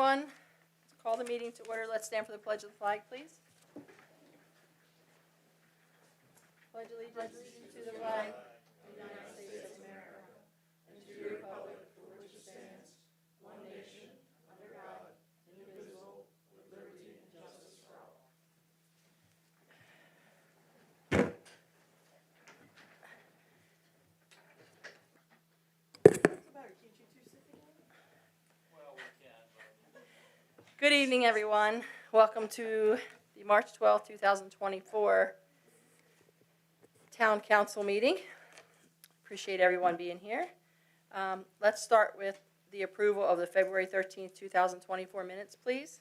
everyone. Let's call the meeting to order. Let's stand for the pledge of the flag, please. Pledge allegiance to the flag of the United States of America and to the republic for which it stands, one nation, under God, indivisible, with liberty and justice for all. Good evening, everyone. Welcome to the March 12, 2024 Town Council meeting. Appreciate everyone being here. Let's start with the approval of the February 13th, 2024 minutes, please.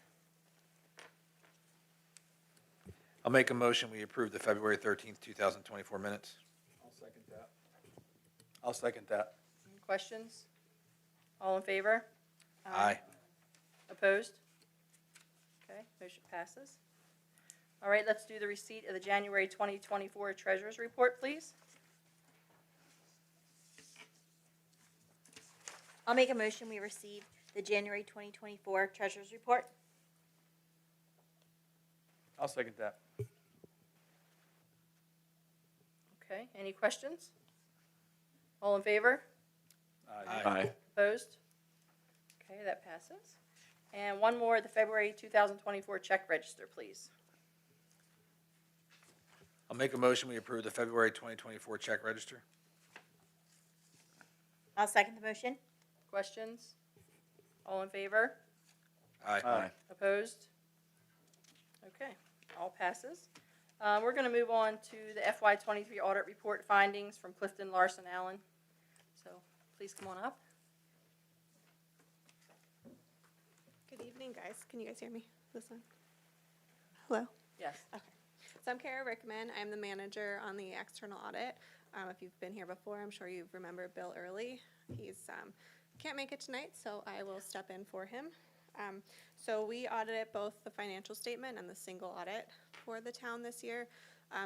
I'll make a motion we approve the February 13th, 2024 minutes. I'll second that. Any questions? All in favor? Aye. Opposed? Okay, motion passes. All right, let's do the receipt of the January 2024 Treasurer's Report, please. I'll make a motion we receive the January 2024 Treasurer's Report. I'll second that. Okay, any questions? All in favor? Aye. Opposed? Okay, that passes. And one more, the February 2024 check register, please. I'll make a motion we approve the February 2024 check register. I'll second the motion. Questions? All in favor? Aye. Opposed? Okay, all passes. We're going to move on to the FY23 audit report findings from Clifton Larson Allen. So please come on up. Good evening, guys. Can you guys hear me? This one? Hello? Yes. Okay. So I'm Kara Rickman. I'm the manager on the external audit. If you've been here before, I'm sure you remember Bill Early. He's can't make it tonight, so I will step in for him. So we audited both the financial statement and the single audit for the town this year.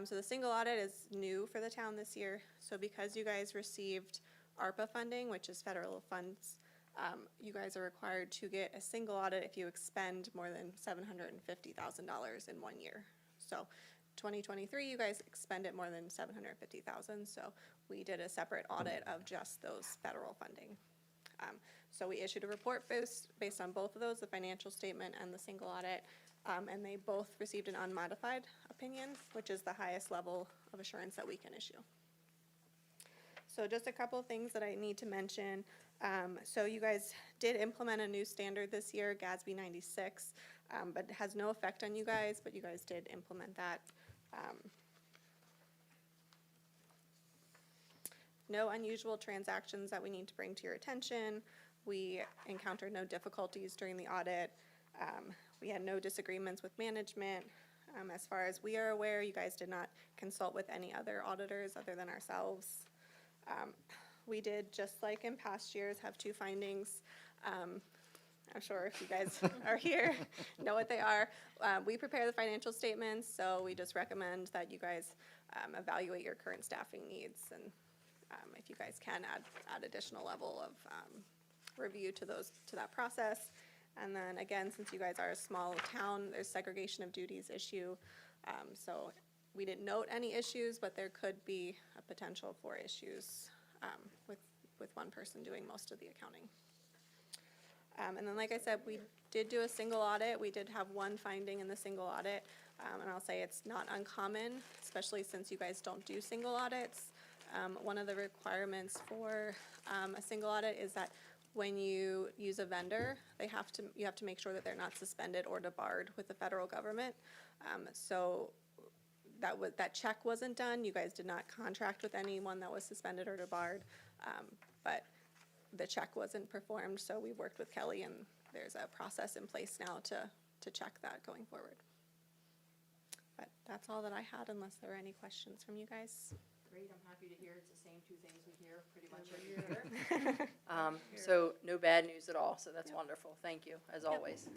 So the single audit is new for the town this year. So because you guys received ARPA funding, which is federal funds, you guys are required to get a single audit if you expend more than $750,000 in 1 year. So 2023, you guys expended more than $750,000, so we did a separate audit of just those federal funding. So we issued a report based on both of those, the financial statement and the single audit, and they both received an unmodified opinion, which is the highest level of assurance that we can issue. So just a couple things that I need to mention. So you guys did implement a new standard this year, GASB 96, but it has no effect on you guys, but you guys did implement that. No unusual transactions that we need to bring to your attention. We encountered no difficulties during the audit. We had no disagreements with management. As far as we are aware, you guys did not consult with any other auditors other than ourselves. We did, just like in past years, have two findings. I'm sure if you guys are here, know what they are. We prepare the financial statements, so we just recommend that you guys evaluate your current staffing needs, and if you guys can add additional level of review to that process. And then again, since you guys are a small town, there's segregation of duties issue. So we didn't note any issues, but there could be a potential for issues with one person doing most of the accounting. And then, like I said, we did do a single audit. We did have one finding in the single audit, and I'll say it's not uncommon, especially since you guys don't do single audits. One of the requirements for a single audit is that when you use a vendor, you have to make sure that they're not suspended or debarred with the federal government. So that check wasn't done. You guys did not contract with anyone that was suspended or debarred, but the check wasn't performed. So we worked with Kelly, and there's a process in place now to check that going forward. But that's all that I had, unless there are any questions from you guys. Great, I'm happy to hear it's the same two things we hear pretty much every year. So no bad news at all, so that's wonderful. Thank you, as always.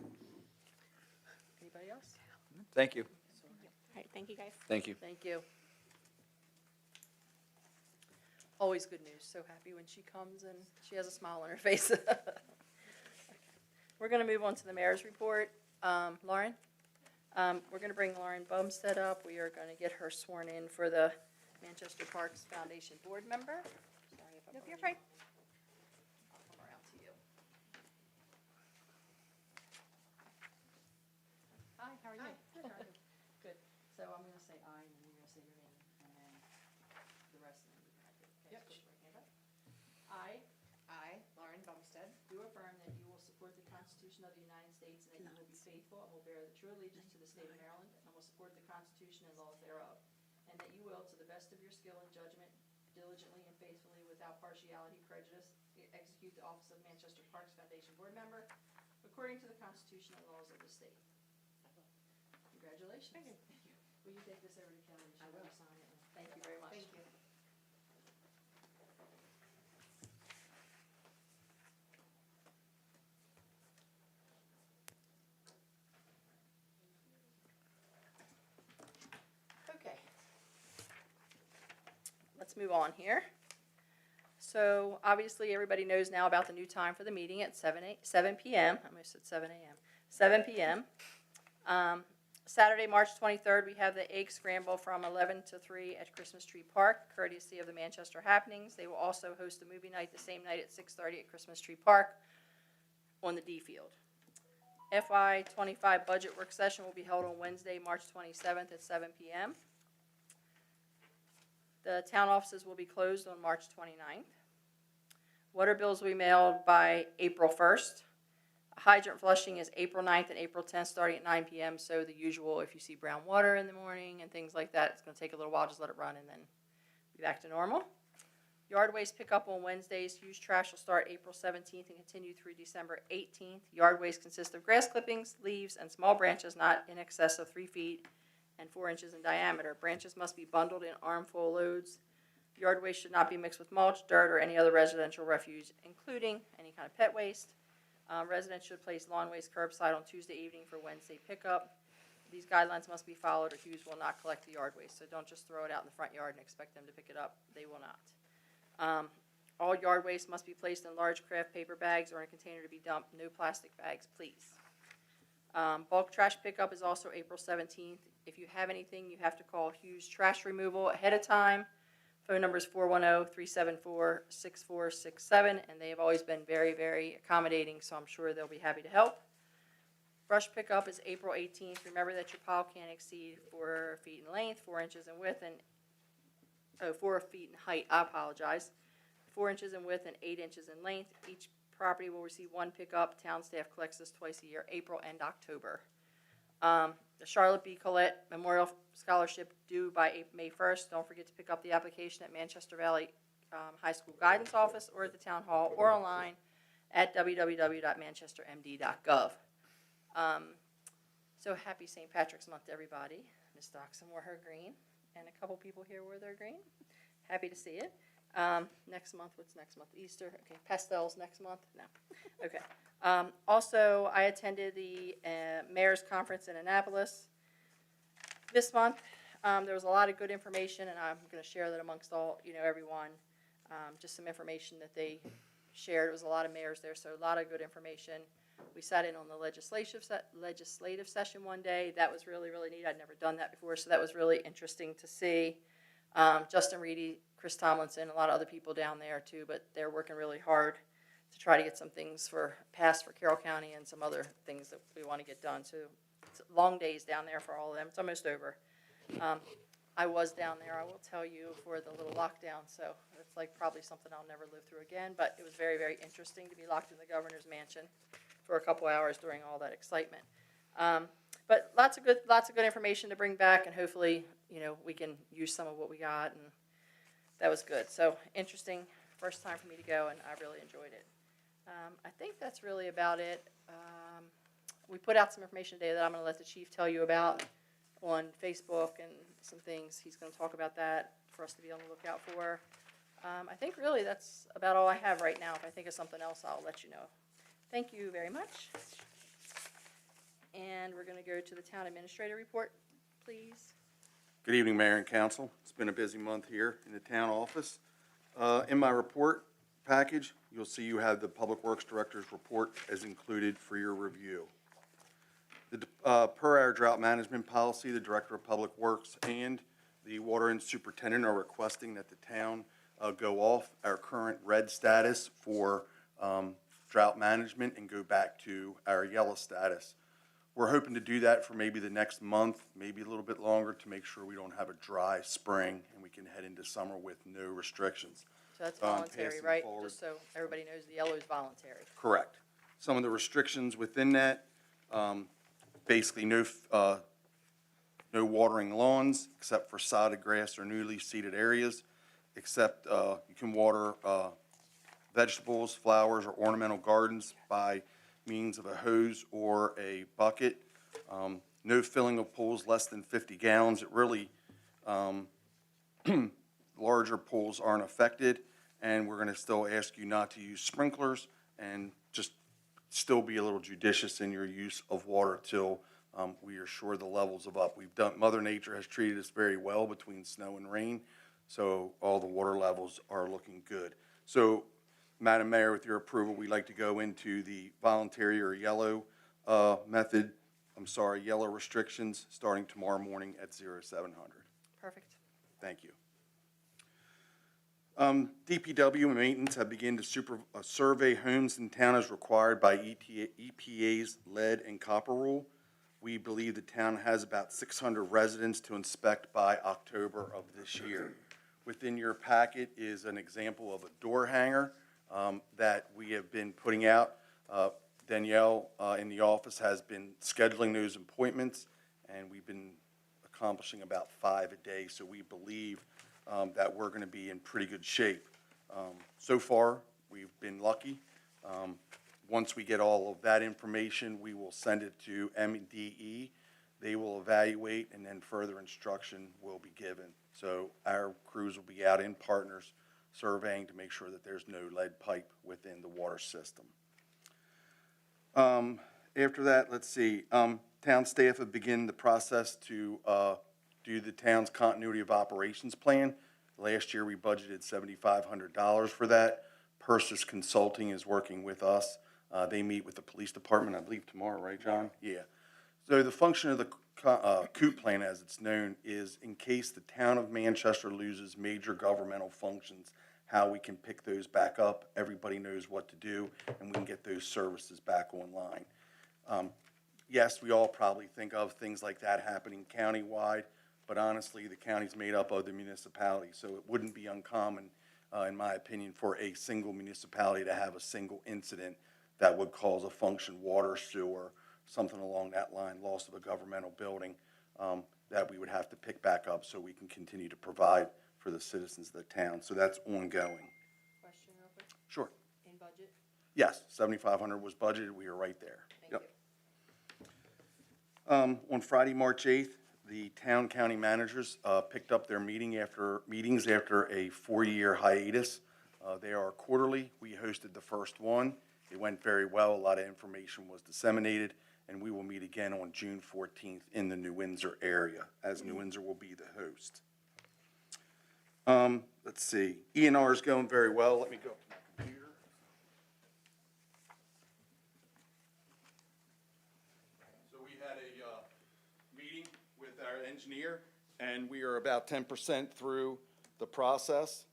Anybody else? Thank you. All right, thank you guys. Thank you. Thank you. Always good news. So happy when she comes and she has a smile on her face. Okay. We're going to move on to the mayor's report. Lauren? We're going to bring Lauren Bumstead up. We are going to get her sworn in for the Manchester Parks Foundation board member. Sorry if I'm Nope, you're running- fine. I'll come around to you. Hi, how are you? Good. So I'm going to say aye, and then you're going to say your name, and then the rest of them you can write it. Okay, Yep. so put your hand up. I I, Lauren Bumstead, do affirm that you will support the Constitution of the United States and that you will be faithful and will bear the true allegiance to the state of Maryland and will support the Constitution and laws thereof, and that you will, to the best of your skill and judgment, diligently and faithfully, without partiality, prejudice, execute the office of Manchester Parks Foundation board member according to the Constitution and laws of the state. Congratulations. Thank you. Will you take this over to Kelly? I will. Sign it. Thank you very much. Thank you. Okay. Let's move on here. So obviously, everybody knows now about the new time for the meeting at 7 p.m. I almost said 7 a.m. 7 p.m. Saturday, March 23rd, we have the Egg Scramble from 11 to 3 at Christmas Tree Park, courtesy of the Manchester Happenings. They will also host a movie night the same night at 6:30 at Christmas Tree Park on the D field. FY 25 budget work session will be held on Wednesday, March 27th at 7 p.m. The town offices will be closed on March 29th. Water bills will be mailed by April 1st. Hydrant flushing is April 9th and April 10th, starting at 9 p.m. So the usual, if you see brown water in the morning and things like that, it's going to take a little while, just let it run and then be back to normal. Yard waste pickup on Wednesdays. Used trash will start April 17th and continue through December 18th. Yard waste consists of grass clippings, leaves, and small branches not in excess of 3 feet and 4 inches in diameter. Branches must be bundled in armful loads. Yard waste should not be mixed with mulch, dirt, or any other residential refuse, including any kind of pet waste. Residents should place lawn waste curbside on Tuesday evening for Wednesday pickup. These guidelines must be followed or Hughes will not collect the yard waste. So don't just throw it out in the front yard and expect them to pick it up. They will not. All yard waste must be placed in large craft paper bags or in a container to be dumped. No plastic bags, please. Bulk trash pickup is also April 17th. If you have anything, you have to call Hughes Trash Removal ahead of time. Phone number is 410-374-6467, and they have always been very, very accommodating, so I'm sure they'll be happy to help. Brush pickup is April 18th. Remember that your pile can't exceed 4 feet in length, 4 inches in width, and 4 feet in height. I apologize. 4 inches in width and 8 inches in length. Each property will receive 1 pickup. Town staff collects this twice a year, April and October. The Charlotte B. Collette Memorial Scholarship due by May 1st. Don't forget to pick up the application at Manchester Valley High School Guidance Office or at the Town Hall or online at www.manchestermd.gov. So happy St. Patrick's Month to everybody. Ms. Doxson wore her green, and a couple people here wore their green. Happy to see it. Next month, what's next month? Easter? Okay, pastels next month? No. Okay. Also, I attended the Mayor's Conference in Annapolis this month. There was a lot of good information, and I'm going to share that amongst everyone. Just some information that they shared. It was a lot of mayors there, so a lot of good information. We sat in on the legislative session one day. That was really, really neat. I'd never done that before, so that was really interesting to see. Justin Reedy, Chris Tomlinson, a lot of other people down there too, but they're working really hard to try to get some things passed for Carroll County and some other things that we want to get done. So it's long days down there for all of them. It's almost over. I was down there, I will tell you, for the little lockdown, so it's like probably something I'll never live through again, but it was very, very interesting to be locked in the governor's mansion for a couple hours during all that excitement. But lots of good information to bring back, and hopefully, we can use some of what we got, and that was good. So interesting, first time for me to go, and I really enjoyed it. I think that's really about it. We put out some information today that I'm going to let the chief tell you about on Facebook and some things. He's going to talk about that for us to be on the lookout for. I think really that's about all I have right now. If I think of something else, I'll let you know. Thank you very much. And we're going to go to the town administrator report, please. Good evening, Mayor and Council. It's been a busy month here in the town office. In my report package, you'll see you have the Public Works Director's report as included for your review. Per our drought management policy, the Director of Public Works and the Water and Superintendent are requesting that the town go off our current red status for drought management and go back to our yellow status. We're hoping to do that for maybe the next month, maybe a little bit longer, to make sure we don't have a dry spring and we can head into summer with no restrictions. So that's voluntary, passing right? forward. Just so everybody knows, the yellow is voluntary. Correct. Some of the restrictions within that, basically no watering lawns except for sodded grass or newly seeded areas, except you can water vegetables, flowers, or ornamental gardens by means of a hose or a bucket. No filling of pools less than 50 gallons. It really, larger pools aren't affected, and we're going to still ask you not to use sprinklers and just still be a little judicious in your use of water till we are sure the levels of up. Mother Nature has treated us very well between snow and rain, so all the water levels are looking good. So, Madam Mayor, with your approval, we'd like to go into the voluntary or yellow yellow restrictions starting tomorrow morning at 0700. Perfect. Thank you. DPW and maintenance have begun to survey homes in town as required by EPA's lead and copper rule. We believe the town has about 600 residents to inspect by October of this year. Within your packet is an example of a door hanger that we have been putting out. Danielle in the office has been scheduling those appointments, and we've been accomplishing about 5 a day, so we believe that we're going to be in pretty good shape. So far, we've been lucky. Once we get all of that information, we will send it to MDE. They will evaluate, and then further instruction will be given. So our crews will be out in partners surveying to make sure that there's no lead pipe within the water system. After that, let's see. Town staff have begun the process to do the town's continuity of operations plan. Last year, we budgeted $7,500 for that. Persis Consulting is working with us. They meet with the police department, I believe, tomorrow, right, John? Yeah. So the function of the COOP plan, as it's known, is in case the town of Manchester loses major governmental functions, how we can pick those back up. Everybody knows what to do, and we can get those services back online. Yes, we all probably think of things like that happening countywide, but honestly, the county's made up of the municipalities, so it wouldn't be uncommon, in my opinion, for a single municipality to have a single incident that would cause a function, water, sewer, something along that line, loss of a governmental building, that we would have to pick back up so we can continue to provide for the citizens of the town. So that's ongoing. Question real quick, Sure. in budget? Yes, 7,500 was budgeted. We are right there. Thank Yep. you. On Friday, March 8th, the town county managers picked up their meetings after a 4-year hiatus. They are quarterly. We hosted the first one. It went very well. A lot of information was disseminated, and we will meet again on June 14th in the New Windsor area, as New Windsor will be the host. Let's see. E&R is going very well. Let me go up to my computer. So we had a meeting with our engineer, and we are about 10% through the process.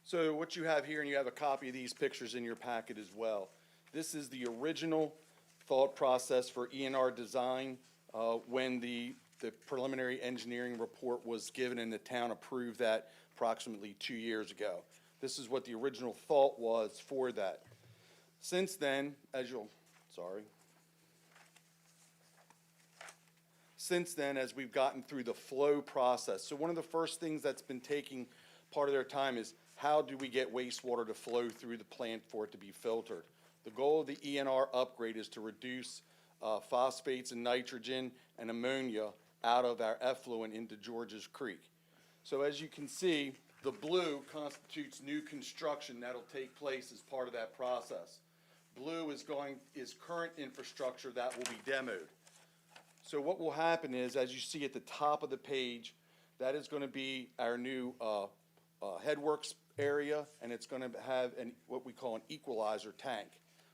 So what you have here, and you have a copy of these pictures in your packet as well. This is the original thought process for E&R design when the preliminary engineering report was given and the town approved that approximately 2 years ago. This is what the original thought was for that. Since then, as we've gotten through the flow process, so one of the first things that's been taking part of their time is how do we get wastewater to flow through the plant for it to be filtered? The goal of the E&R upgrade is to reduce phosphates and nitrogen and ammonia out of our effluent into Georges Creek. So as you can see, the blue constitutes new construction that'll take place as part of that process. Blue is current infrastructure that will be demoed. So what will happen is, as you see at the top of the page, That is going to be our new headworks area, and it's going to have what we call an equalizer tank.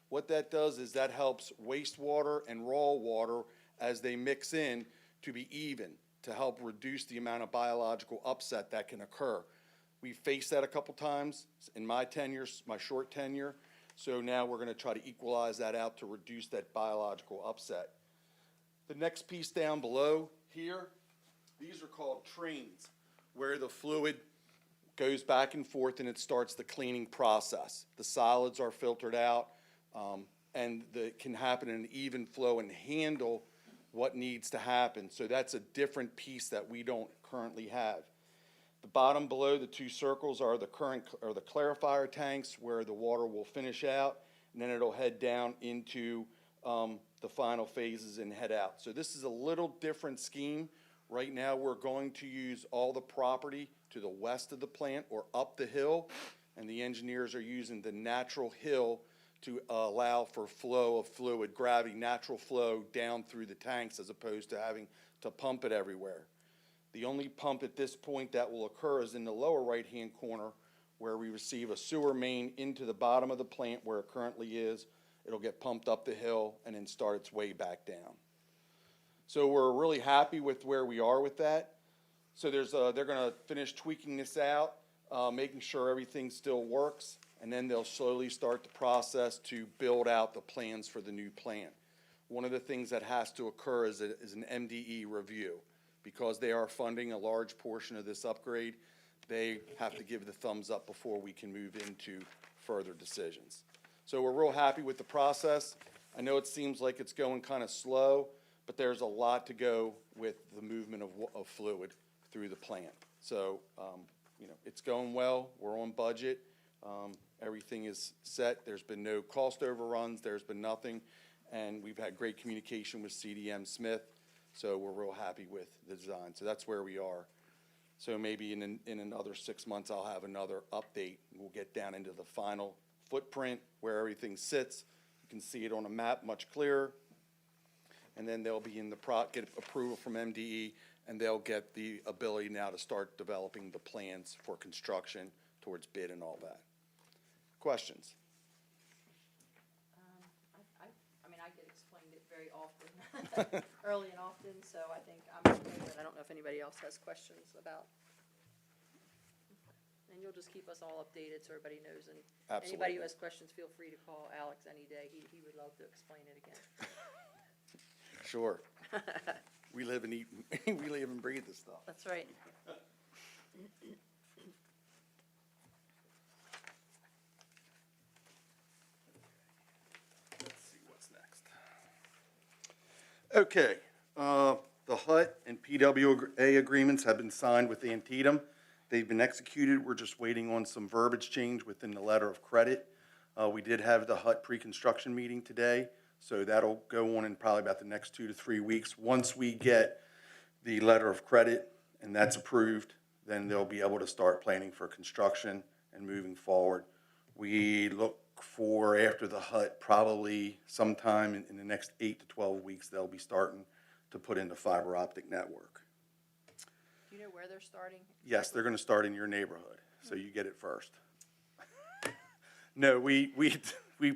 What that does is that helps wastewater and raw water as they mix in to be even, to help reduce the amount of biological upset that can occur. We faced that a couple times in my tenure, my short tenure, so now we're going to try to equalize that out to reduce that biological upset. The next piece down below here, these are called trains, where the fluid goes back and forth and it starts the cleaning process. The solids are filtered out, and it can happen in an even flow and handle what needs to happen. So that's a different piece that we don't currently have. The bottom below the two circles are the clarifier tanks where the water will finish out, and then it'll head down into the final phases and head out. So this is a little different scheme. Right now, we're going to use all the property to the west of the plant or up the hill, and the engineers are using the natural hill to allow for flow of fluid, gravity, natural flow down through the tanks as opposed to having to pump it everywhere. The only pump at this point that will occur is in the lower right-hand corner where we receive a sewer main into the bottom of the plant where it currently is. It'll get pumped up the hill and then start its way back down. So we're really happy with where we are with that. So they're going to finish tweaking this out, making sure everything still works, and then they'll slowly start the process to build out the plans for the new plant. One of the things that has to occur is an MDE review. Because they are funding a large portion of this upgrade, they have to give the thumbs up before we can move into further decisions. So we're real happy with the process. I know it seems like it's going kind of slow, but there's a lot to go with the movement of fluid through the plant. So, it's going well. We're on budget. Everything is set. There's been no cost overruns. There's been nothing. And we've had great communication with CDM Smith. So we're real happy with the design. So that's where we are. So maybe in another 6 months, I'll have another update. We'll get down into the final footprint where everything sits. You can see it on a map much clearer. And then they'll be get approval from MDE, and they'll get the ability now to start developing the plans for construction towards bid and all that. Questions? I get explained it very often, early and often, so I think I'm okay with it. I don't know if anybody else has questions about. And you'll just keep us all updated so everybody knows, and anybody who has questions, feel free to call Alex any day. He would love to explain it again. Sure. We live and eat, we live and breathe this stuff. That's right. Let's see what's next. Okay, the HUT and PWA agreements have been signed with Antietam. They've been executed. We're just waiting on some verbiage change within the letter of credit. We did have the HUT pre-construction meeting today, so that'll go on in probably about the next 2 to 3 weeks. Once we get the letter of credit and that's approved, then they'll be able to start planning for construction and moving forward. We look for, after the HUT, probably sometime in the next 8 to 12 weeks, they'll be starting to put in the fiber optic network. Do you know where they're starting? Yes, they're going to start in your neighborhood, so you get it first. No, we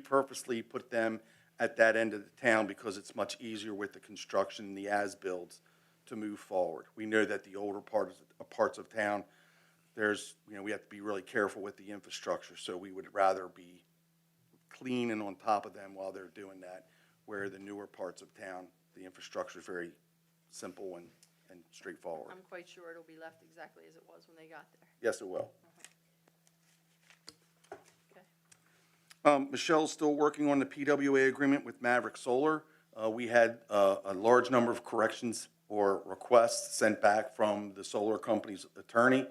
purposely put them at that end of the town because it's much easier with the construction and the as-builds to move forward. We know that the older parts of town, we have to be really careful with the infrastructure, so we would rather be clean and on top of them while they're doing that, where the newer parts of town, the infrastructure is very simple and straightforward. I'm quite sure it'll be left exactly as it was when they got there. Yes, it will. Okay. Michelle's still working on the PWA agreement with Maverick Solar. We had a large number of corrections or requests sent back from the solar company's attorney.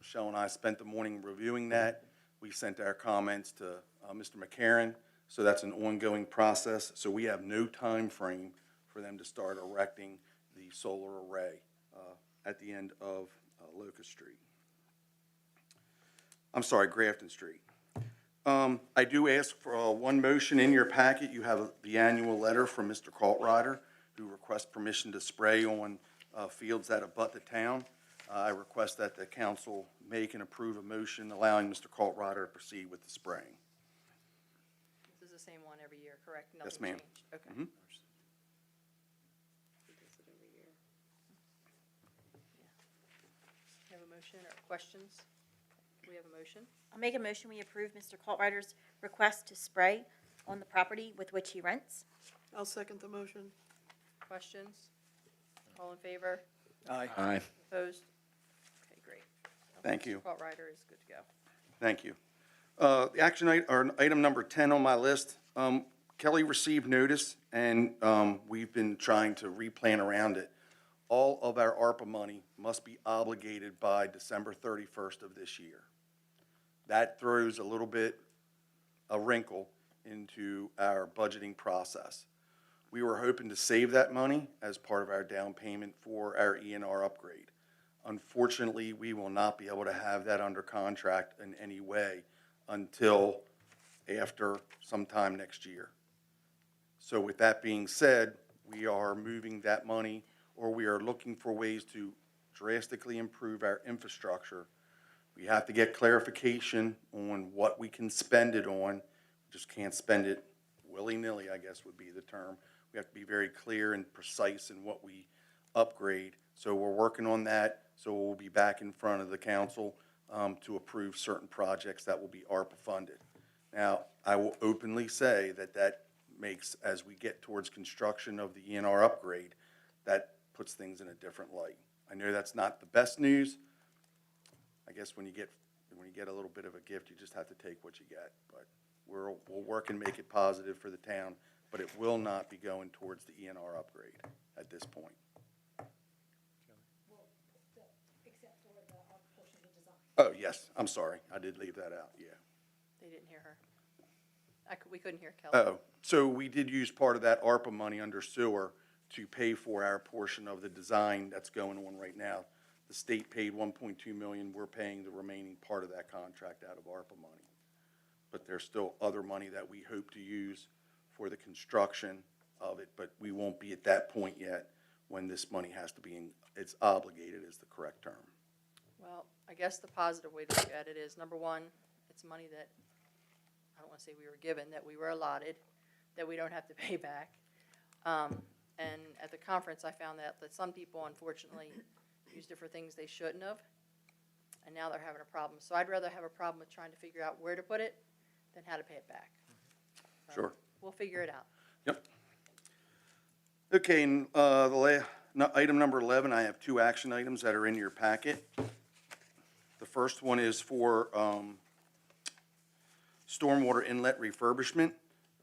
Michelle and I spent the morning reviewing that. We sent our comments to Mr. McCarron, so that's an ongoing process. So we have no time frame for them to start erecting the solar array at the end of Locust Street. I'm sorry, Grafton Street. I do ask for one motion in your packet. You have the annual letter from Mr. Kaltrider, who requests permission to spray on fields that abut the town. I request that the council make and approve a motion allowing Mr. Coltrider to proceed with the spraying. This is the same one every year, correct? Yes, Nothing ma'am. changed. Okay. Mhm. You have a motion or questions? We have a motion. I'll make a motion, we approve Mr. Coltrider's request to spray on the property with which he rents. I'll second the motion. Questions? All in favor? Aye. Aye. Opposed? Okay, great. Thank you. Mr. Ryder is good to go. Thank you. The action item, or item number 10 on my list, Kelly received notice, and we've been trying to replan around it. All of our ARPA money must be obligated by December 31st of this year. That throws a little bit, a wrinkle into our budgeting process. We were hoping to save that money as part of our down payment for our ENR upgrade. Unfortunately, we will not be able to have that under contract in any way until after sometime next year. So with that being said, we are moving that money, or we are looking for ways to drastically improve our infrastructure. We have to get clarification on what we can spend it on. We just can't spend it willy-nilly, I guess would be the term. We have to be very clear and precise in what we upgrade. So we're working on that. So we'll be back in front of the council to approve certain projects that will be ARPA funded. Now, I will openly say that that makes, as we get towards construction of the ENR upgrade, that puts things in a different light. I know that's not the best news. I guess when you get a little bit of a gift, you just have to take what you get. But we'll work and make it positive for the town, but it will not be going towards the ENR upgrade at this point. Oh, yes, I'm sorry. I did leave that out, yeah. They didn't hear her. We couldn't hear Kelly. Oh, so we did use part of that ARPA money under sewer to pay for our portion of the design that's going on right now. The state paid $1.2 million. We're paying the remaining part of that contract out of ARPA money. But there's still other money that we hope to use for the construction of it, but we won't be at that point yet when this money has to be, it's obligated is the correct term. Well, I guess the positive way to look at it is, number one, it's money that, I don't want to say we were given, that we were allotted, that we don't have to pay back. And at the conference, I found that some people, unfortunately, used it for things they shouldn't have, and now they're having a problem. So I'd rather have a problem with trying to figure out where to put it than how to pay it back. So Sure. We'll figure it out. Yep. Okay, and item number 11, I have two action items that are in your packet. The first one is for stormwater inlet refurbishment.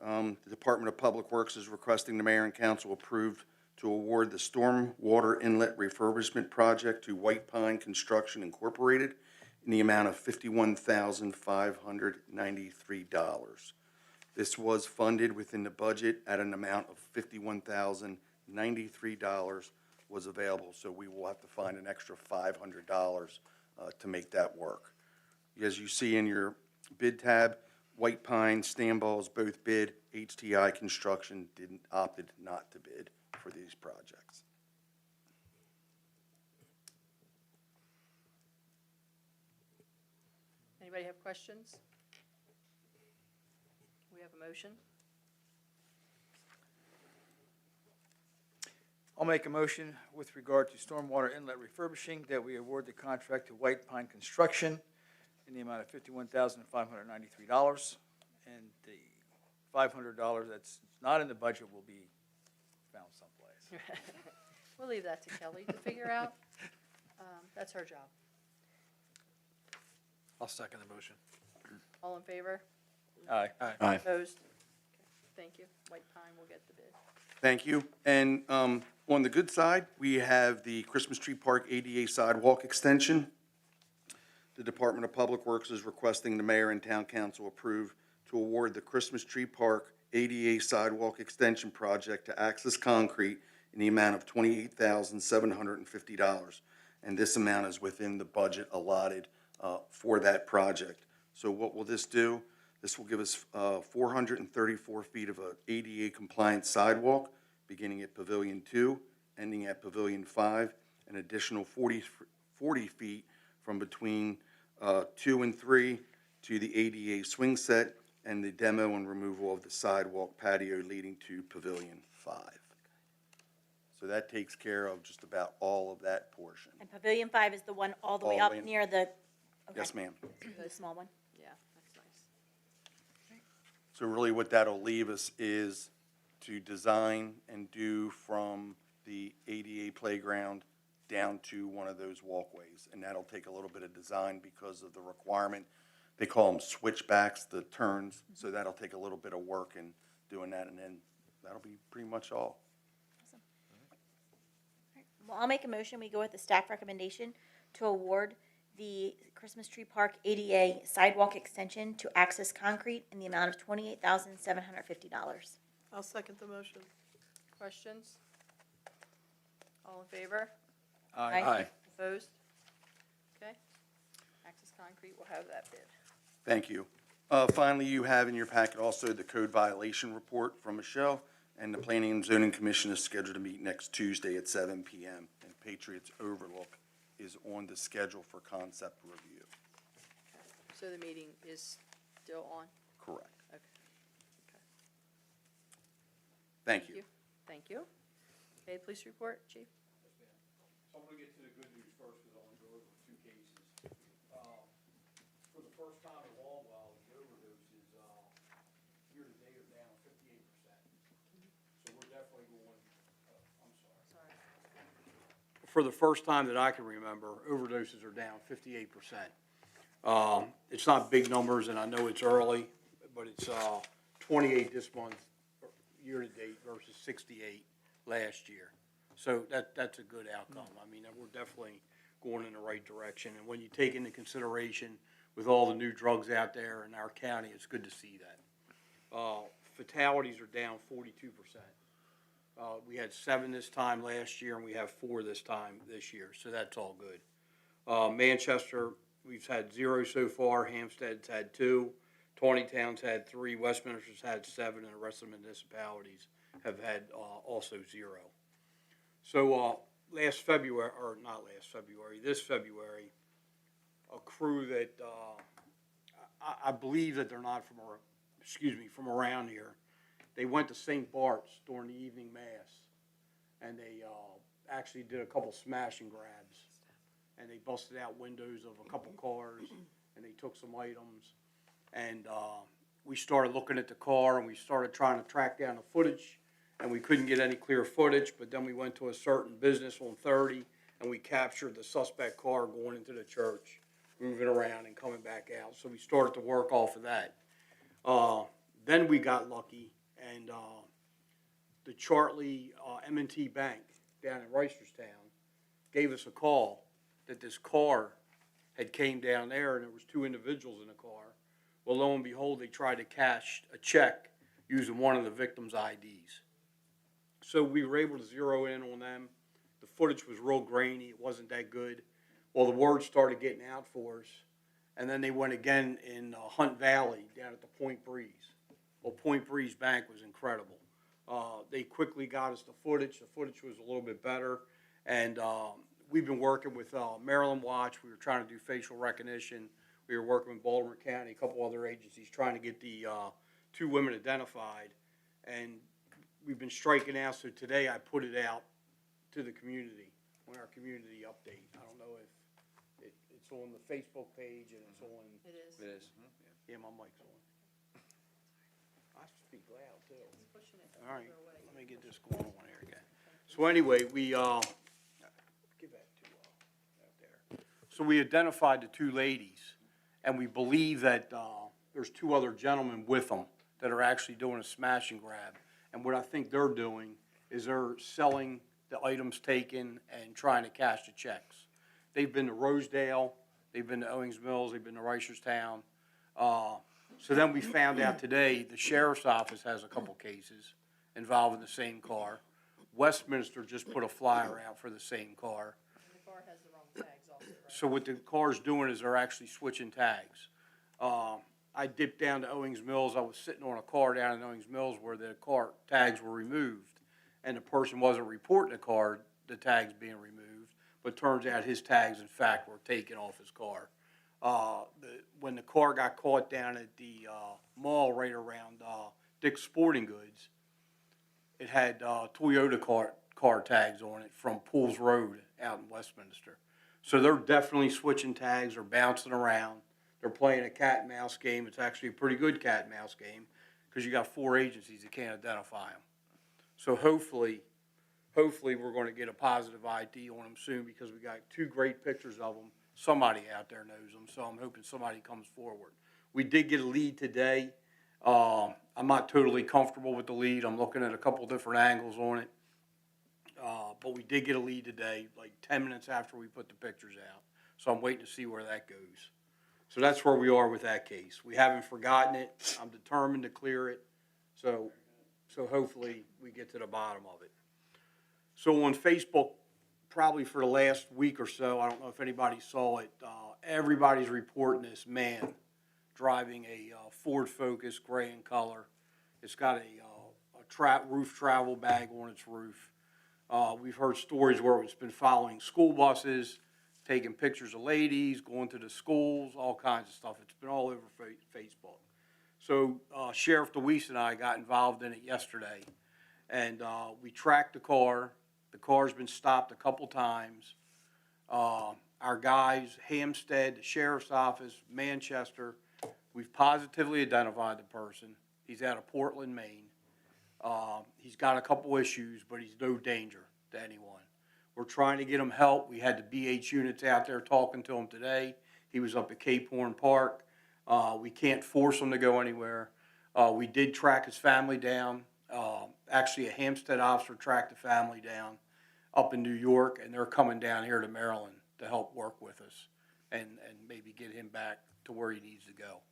The Department of Public Works is requesting the mayor and council approve to award the stormwater inlet refurbishment project to White Pine Construction Incorporated in the amount of $51,593. This was funded within the budget at an amount of $51,093 was available, so we will have to find an extra $500 to make that work. As you see in your bid tab, White Pine, Stanballs both bid. HTI Construction opted not to bid for these projects. Anybody have questions? We have a motion. I'll make a motion with regard to stormwater inlet refurbishing that we award the contract to White Pine Construction in the amount of $51,593. And the $500 that's not in the budget will be found someplace. We'll leave that to Kelly to figure out. That's her job. I'll second the motion. All in favor? Aye. Aye. Opposed? Okay, thank you. White Pine will get the bid. Thank you. And on the good side, we have the Christmas Tree Park ADA sidewalk extension. The Department of Public Works is requesting the mayor and town council approve to award the Christmas Tree Park ADA sidewalk extension project to Axis Concrete in the amount of $28,750. And this amount is within the budget allotted for that project. So what will this do? This will give us 434 feet of a ADA compliant sidewalk, beginning at Pavilion 2, ending at Pavilion 5, an additional 40 feet from between 2 and 3 to the ADA swing set and the demo and removal of the sidewalk patio leading to Pavilion 5. So that takes care of just about all of that portion. And Pavilion 5 is the one all the way All up the way- near the, okay, Yes, ma'am. the small one? Yeah, that's nice. So really what that'll leave us is to design and do from the ADA playground down to one of those walkways. And that'll take a little bit of design because of the requirement. They call them switchbacks, the turns, so that'll take a little bit of work in doing that, and then that'll be pretty much all. Well, I'll make a motion, we go with the staff recommendation to award the Christmas Tree Park ADA sidewalk extension to Access Concrete in the amount of $28,750. I'll second the motion. Questions? All in favor? Aye. Aye. Opposed? Okay. Access Concrete will have that bid. Thank you. Finally, you have in your packet also the code violation report from Michelle, and the Planning and Zoning Commission is scheduled to meet next Tuesday at 7 PM. And Patriots Overlook is on the schedule for concept review. So the meeting is still on? Correct. Okay. Thank you. Thank you. Okay, police report, chief? So I'm gonna get to the good news first, because I'll go over two cases. For the first time in a long while, the overdoses, year-to-date are down 58%. So we're definitely going, I'm sorry. For the first time that I can remember, overdoses are down 58%. It's not big numbers, and I know it's early, but it's, 28 this month, year-to-date versus 68 last year. So that's a good outcome. I mean, we're definitely going in the right direction. And when you take into consideration with all the new drugs out there in our county, it's good to see that. Fatalities are down 42%. We had 7 this time last year, and we have 4 this time this year, so that's all good. Manchester, we've had 0 so far. Hampstead's had 2. Tawnytown's had 3. Westminster's had 7, and the rest of the municipalities have had also 0. So this February, a crew that I believe that they're not from around here. They went to St. Bart's during the evening mass, and they actually did a couple smash and grabs, and they busted out windows of a couple cars, and they took some items, and we started looking at the car, and we started trying to track down the footage, and we couldn't get any clear footage. But then we went to a certain business on 30, and we captured the suspect car going into the church, moving around and coming back out. So we started to work off of that. Then we got lucky, and the Chartley M&T Bank down in Reisterstown gave us a call that this car had came down there, and there was 2 individuals in the car. Well, lo and behold, they tried to cash a check using one of the victim's IDs. So we were able to zero in on them. The footage was real grainy. It wasn't that good. Well, the word started getting out for us, and then they went again in Hunt Valley down at the Point Breeze. Well, Point Breeze Bank was incredible. They quickly got us the footage. The footage was a little bit better, and we've been working with Maryland Watch. We were trying to do facial recognition. We were working with Baltimore County, a couple other agencies, trying to get the 2 women identified, and we've been striking out. So today I put it out to the community on our community update. I don't know if it's on the Facebook page, and it's on. It is. It is. Yeah, my mic's on. I speak loud too. Pushing it All right, further away. let me get this going on here again. So anyway, we, give that to, out there. So we identified the 2 ladies, and we believe that, there's 2 other gentlemen with them that are actually doing a smash and grab. And what I think they're doing is they're selling the items taken and trying to cash the checks. They've been to Rosedale, they've been to Owings Mills, they've been to Reisterstown. So then we found out today the sheriff's office has a couple cases involving the same car. Westminster just put a flyer out for the same car. And the car has the wrong tags also, right? So what the car's doing is they're actually switching tags. I dipped down to Owings Mills. I was sitting on a car down in Owings Mills where the car tags were removed, and the person wasn't reporting the tags being removed, but turns out his tags, in fact, were taken off his car. When the car got caught down at the mall right around Dick's Sporting Goods, it had Toyota car tags on it from Pools Road out in Westminster. So they're definitely switching tags, they're bouncing around, they're playing a cat and mouse game. It's actually a pretty good cat and mouse game because you got 4 agencies that can't identify them. So hopefully we're going to get a positive ID on them soon because we got 2 great pictures of them. Somebody out there knows them, so I'm hoping somebody comes forward. We did get a lead today. I'm not totally comfortable with the lead. I'm looking at a couple different angles on it. But we did get a lead today, like 10 minutes after we put the pictures out. So I'm waiting to see where that goes. So that's where we are with that case. We haven't forgotten it. I'm determined to clear it. So hopefully we get to the bottom of it. So on Facebook, probably for the last week or so, I don't know if anybody saw it, everybody's reporting this man driving a Ford Focus, gray in color. It's got a roof travel bag on its roof. We've heard stories where it's been following school buses, taking pictures of ladies, going to the schools, all kinds of stuff. It's been all over Facebook. So Sheriff DeWeese and I got involved in it yesterday, and we tracked the car. The car's been stopped a couple times. Our guys, Hampstead, the Sheriff's Office, Manchester, we've positively identified the person. He's out of Portland, Maine. He's got a couple issues, but he's no danger to anyone. We're trying to get him help. We had the BH units out there talking to him today. He was up at Cape Horn Park. We can't force him to go anywhere. We did track his family down. Actually, a Hampstead officer tracked the family down up in New York, and they're coming down here to Maryland to help work with us and maybe get him back to where he needs to go.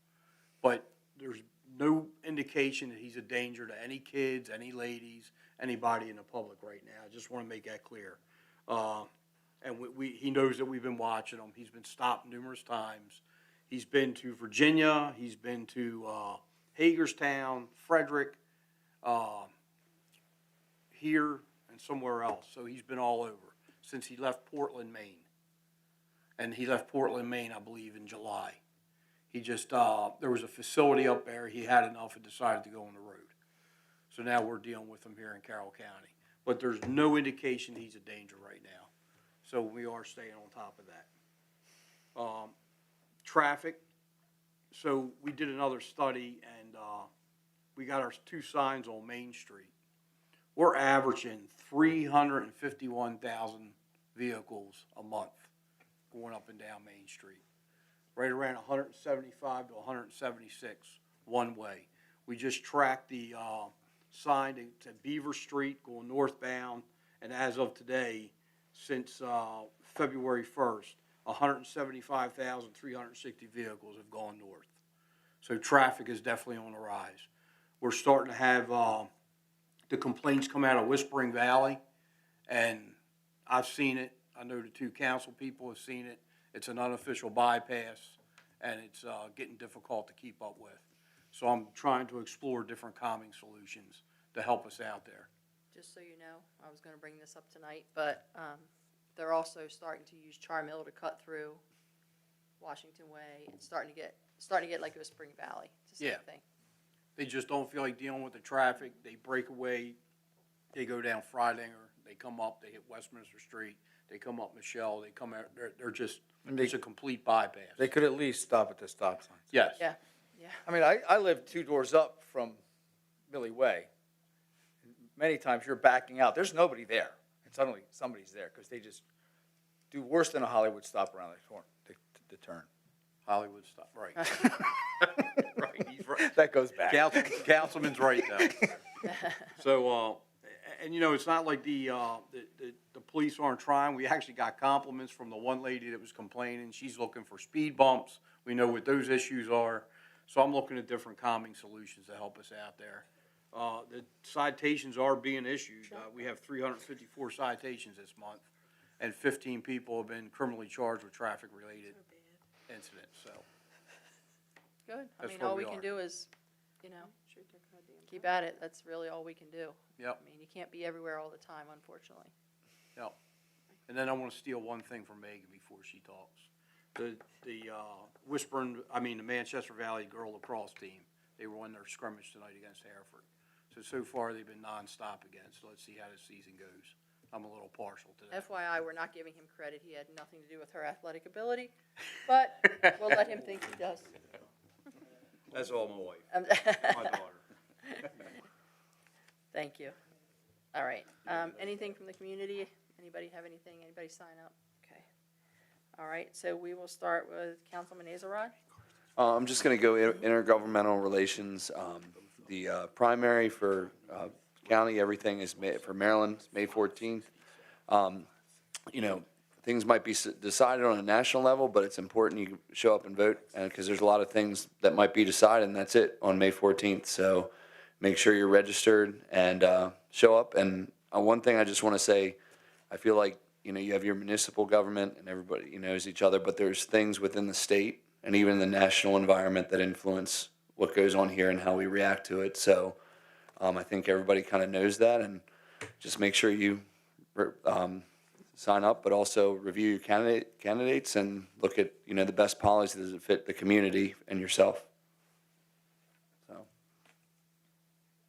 But there's no indication that he's a danger to any kids, any ladies, anybody in the public right now. I just want to make that clear. And he knows that we've been watching him. He's been stopped numerous times. He's been to Virginia. He's been to Hagerstown, Frederick, here, and somewhere else. So he's been all over since he left Portland, Maine. And he left Portland, Maine, I believe, in July. He just, there was a facility up there. He had enough and decided to go on the road. So now we're dealing with him here in Carroll County. But there's no indication he's a danger right now. So we are staying on top of that. Traffic. So we did another study, and we got our 2 signs on Main Street. We're averaging 351,000 vehicles a month going up and down Main Street. Right around 175 to 176 one way. We just tracked the sign to Beaver Street going northbound, and as of today, since February 1st, 175,360 vehicles have gone north. So traffic is definitely on the rise. We're starting to have the complaints come out of Whispering Valley, and I've seen it. I know the 2 council people have seen it. It's an unofficial bypass, and it's getting difficult to keep up with. So I'm trying to explore different calming solutions to help us out there. Just so you know, I was going to bring this up tonight, but they're also starting to use Charmill to cut through Washington Way. It's starting to get like Whispering Valley. It's the same thing. They just don't feel like dealing with the traffic. They break away. They go down Freidinger. They come up. They hit Westminster Street. They come up Michelle. They come out. They're just, it's a complete bypass. They could at least stop at the stop signs. Yes. Yeah, yeah. I mean, I live 2 doors up from Millie Way. Many times you're backing out. There's nobody there. And suddenly somebody's there because they just do worse than a Hollywood stop around the turn. Hollywood stop. Right. Right. He's right. That goes back. Councilman's right now. So, and you know, it's not like the police aren't trying. We actually got compliments from the one lady that was complaining. She's looking for speed bumps. We know what those issues are. So I'm looking at different calming solutions to help us out there. The citations are being issued. We have 354 citations this month, and 15 people have been criminally charged with traffic-related incidents. So Good. I That's mean, where all we we can are. do is, keep at it. That's really all we can do. Yep. I mean, you can't be everywhere all the time, unfortunately. Yep. And then I want to steal one thing from Megan before she talks. The Manchester Valley Girl Lacrosse team, they won their scrimmage tonight against Hereford. So far, they've been nonstop again, so let's see how the season goes. I'm a little partial to that. FYI, we're not giving him credit. He had nothing to do with her athletic ability, but we'll let him think he does. That's all my wife, my daughter. Thank you. All right. Anything from the community? Anybody have anything? Anybody sign up? Okay. All right, so we will start with Councilman Azarod. I'm just going to go intergovernmental relations. The primary for county, everything is for Maryland, May 14th. Things might be decided on a national level, but it's important you show up and vote because there's a lot of things that might be decided, and that's it on May 14th. So make sure you're registered and show up. And one thing I just want to say, I feel like, you have your municipal government and everybody knows each other, but there's things within the state and even the national environment that influence what goes on here and how we react to it. So I think everybody kind of knows that, and just make sure you sign up, but also review your candidates and look at, the best policies that fit the community and yourself. So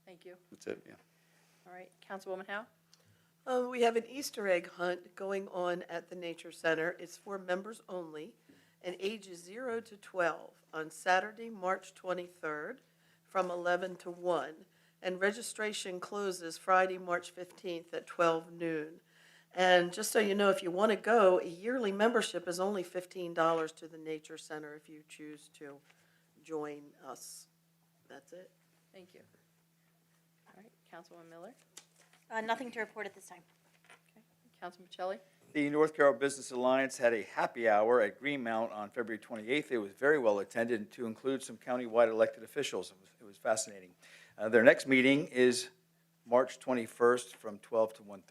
Thank you. that's it, yeah. All right, Councilwoman Howe? We have an Easter egg hunt going on at the Nature Center. It's for members only, and ages 0 to 12 on Saturday, March 23rd, from 11 to 1. And registration closes Friday, March 15th at 12 noon. And just so you know, if you want to go, a yearly membership is only $15 to the Nature Center if you choose to join us. That's it. Thank you. All right, Councilwoman Miller? Nothing to report at this time. Okay. Councilman Pacelli? The North Carroll Business Alliance had a happy hour at Greenmount on February 28th. It was very well attended to include some countywide elected officials. It was fascinating. Their next meeting is March 21st from 12 to 1:30.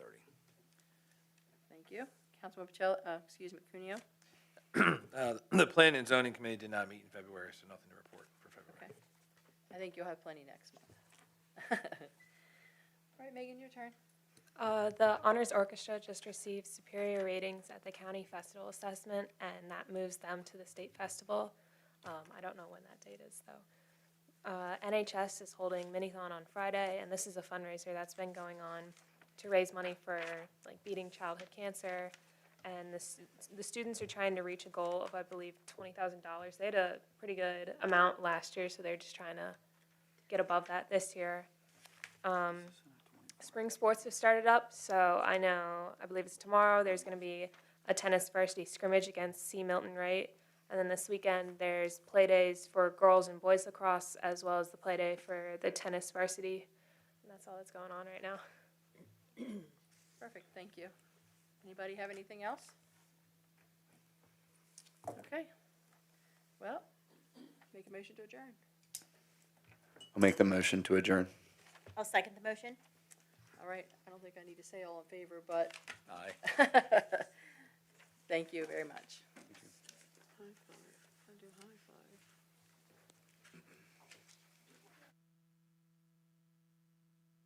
Thank you. Councilman Cuneo? The Planning and Zoning Committee did not meet in February, so nothing to report for February. Okay. I think you'll have plenty next month. All right, Megan, your turn. The Honors Orchestra just received superior ratings at the County Festival Assessment, and that moves them to the State Festival. I don't know when that date is, though. NHS is holding Minithon on Friday, and this is a fundraiser that's been going on to raise money for beating childhood cancer. And the students are trying to reach a goal of, I believe, $20,000. They had a pretty good amount last year, so they're just trying to get above that this year. Spring sports have started up, so I believe it's tomorrow, there's going to be a tennis varsity scrimmage against C. Milton Wright. And then this weekend, there's play days for girls and boys lacrosse, as well as the play day for the tennis varsity. And that's all that's going on right now. Perfect, thank you. Anybody have anything else? Okay. Well, make a motion to adjourn. I'll make the motion to adjourn. I'll second the motion. All right, I don't think I need to say all in favor, but Aye. thank you very much.